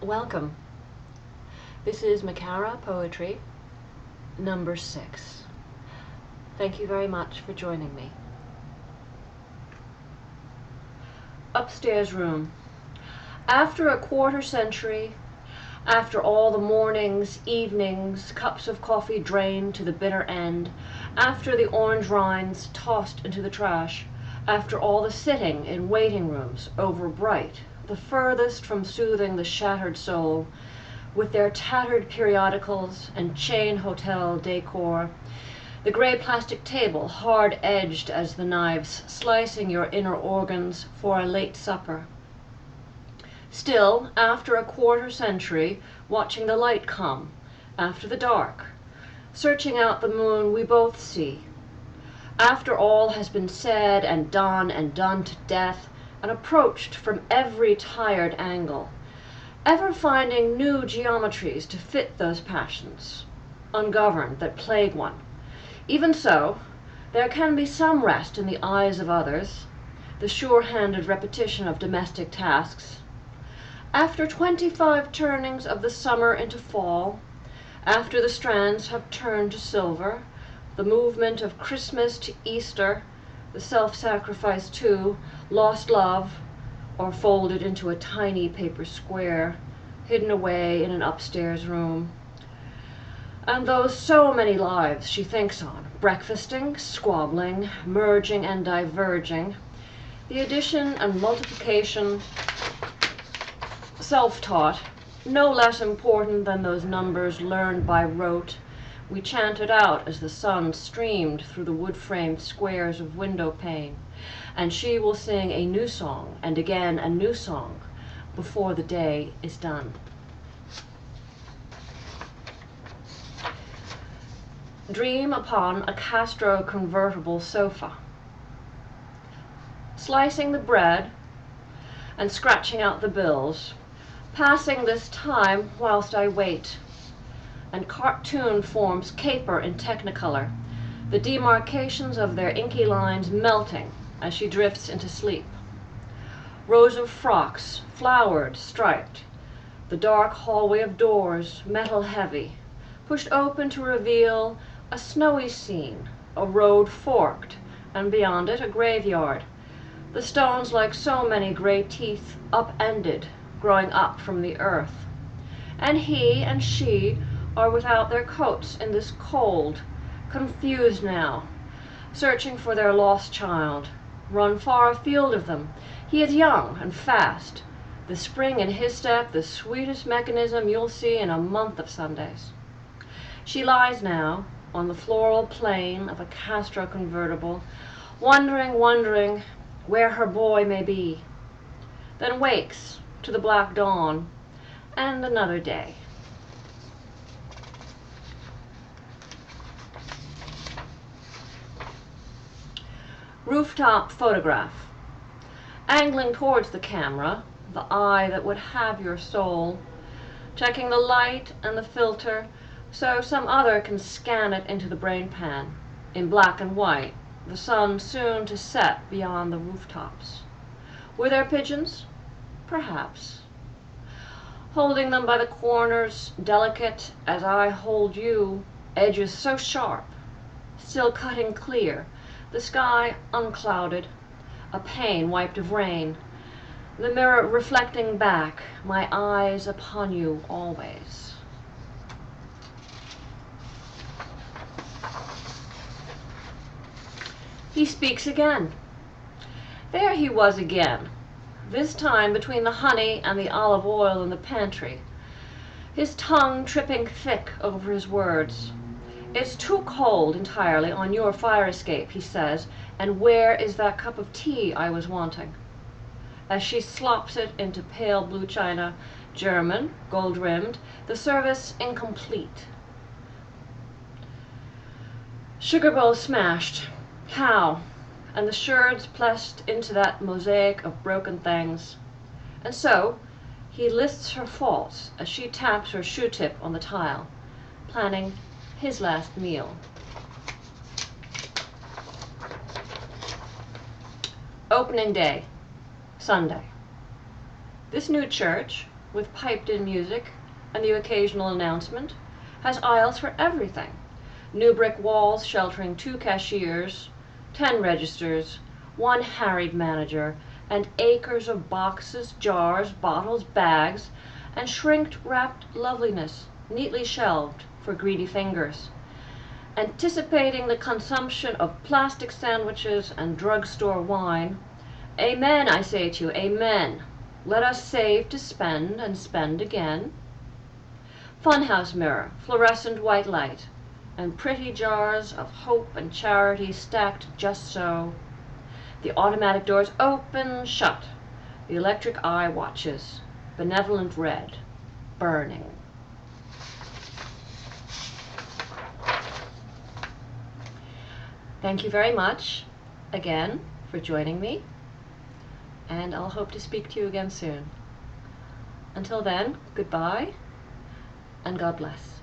Welcome. This is McCarra Poetry, number 6. Thank you very much for joining me. Upstairs room. After a quarter century, after all the mornings, evenings, cups of coffee drained to the bitter end, after the orange rinds tossed into the trash, after all the sitting in waiting rooms overbright, the furthest from soothing the shattered soul, with their tattered periodicals and chain hotel decor, the gray plastic table hard-edged as the knives slicing your inner organs for a late supper. Still, after a quarter century, watching the light come, after the dark, searching out the moon we both see, after all has been said and done to death, and approached from every tired angle, ever finding new geometries to fit those passions, ungoverned, that plague one. Even so, there can be some rest in the eyes of others, the sure-handed repetition of domestic tasks. After 25 turnings of the summer into fall, after the strands have turned to silver, the movement of Christmas to Easter, the self-sacrifice to lost love, or folded into a tiny paper square, hidden away in an upstairs room. And those so many lives she thinks on, breakfasting, squabbling, merging and diverging, the addition and multiplication, self-taught, no less important than those numbers learned by rote, we chanted out as the sun streamed through the wood-framed squares of window pane, and she will sing a new song, and again a new song, before the day is done. Dream upon a Castro convertible sofa, slicing the bread and scratching out the bills, passing this time whilst I wait, and cartoon forms caper in technicolor, the demarcations of their inky lines melting as she drifts into sleep. Rows of frocks, flowered, striped, the dark hallway of doors, metal heavy, pushed open to reveal a snowy scene, a road forked, and beyond it a graveyard, the stones like so many gray teeth upended, growing up from the earth. And he and she are without their coats in this cold, confused now, searching for their lost child, run far afield of them. He is young and fast, the spring in his step, the sweetest mechanism you'll see in a month of Sundays. She lies now on the floral plain of a Castro convertible, wondering where her boy may be, then wakes to the black dawn and another day. Rooftop photograph. Angling towards the camera, the eye that would have your soul, checking the light and the filter so some other can scan it into the brain pan, in black and white, the sun soon to set beyond the rooftops. Were there pigeons? Perhaps. Holding them by the corners, delicate as I hold you, edges so sharp, still cutting clear, the sky unclouded, a pane wiped of rain, the mirror reflecting back, my eyes upon you always. He speaks again. There he was again, this time between the honey and the olive oil in the pantry, his tongue tripping thick over his words. It's too cold entirely on your fire escape, he says, and where is that cup of tea I was wanting? As she slops it into pale blue china, German, gold-rimmed, the service incomplete. Sugar bowl smashed. How? And the sherds pressed into that mosaic of broken things. And so, he lists her faults as she taps her shoe tip on the tile, planning his last meal. Opening day, Sunday. This new church, with piped-in music and the occasional announcement, has aisles for everything. New brick walls sheltering 2 cashiers, 10 registers, 1 harried manager, and acres of boxes, jars, bottles, bags, and shrink-wrapped loveliness neatly shelved for greedy fingers. Anticipating the consumption of plastic sandwiches and drugstore wine, amen, I say to you, amen. Let us save to spend and spend again. Funhouse mirror, fluorescent white light, and pretty jars of hope and charity stacked just so. The automatic doors open, shut. The electric eye watches, benevolent red, burning. Thank you very much again for joining me, and I'll hope to speak to you again soon. Until then, goodbye, and God bless.